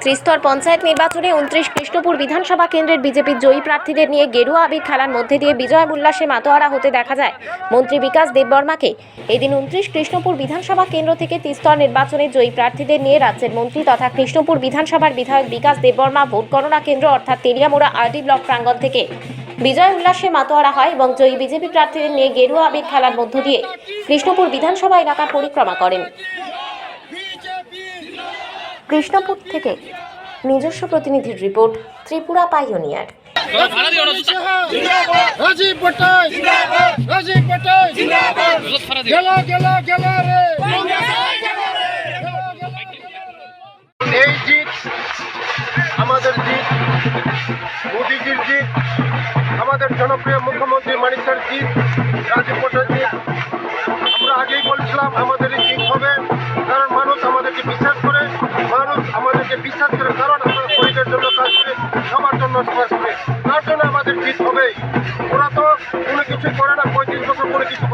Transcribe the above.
ত্রিস্তর পঞ্চায়েত নির্বাচনে 29 কৃষ্ণপুর বিধানসভা কেন্দ্রের বিজেপির জয়ী প্রার্থীদের নিয়ে গেরুয়া আবির খেলার মধ্যে দিয়ে বিজয় উল্লাসে মাতোয়ারা হতে দেখা যায় মন্ত্রী বিকাশ দেববর্মাকে। এদিন 29 কৃষ্ণপুর বিধানসভা কেন্দ্র থেকে ত্রিস্তর নির্বাচনে জয়ী প্রার্থীদের নিয়ে রাজ্যের মন্ত্রী তথা কৃষ্ণপুর বিধানসভার বিধায়ক বিকাশ দেববর্মা ভোট গণনা কেন্দ্র অর্থাৎ তেলিয়ামুড়া আরডি ব্লক প্রাঙ্গণ থেকে বিজয় উল্লাসে মাতোয়ারা হয় এবং জয়ী বিজেপি প্রার্থীদের নিয়ে গেরুয়া আবির খেলার মধ্য দিয়ে কৃষ্ণপুর বিধানসভা এলাকা পরিক্রমা করেন। কৃষ্ণপুর থেকে নিজস্ব প্রতিনিধির রিপোর্ট, ত্রিপুরা পাইওনিয়ার। এই জিত আমাদের জিত, মোদীজির জিত, আমাদের জনপ্রিয় মুখ্যমন্ত্রী মানিক স্যার জিত, রাজীব পটেল জিত। আমরা আগেই বলছিলাম আমাদের এই জিত হবে, কারণ মানুষ আমাদেরকে বিশ্বাস করে, কারণ আমরা শহীদের জন্য কাজ করে, সবার জন্য কাজ করে, তার জন্য আমাদের জিত হবে। ওরা তো কোনো কিছু করে না, 35 বছর করে কিছু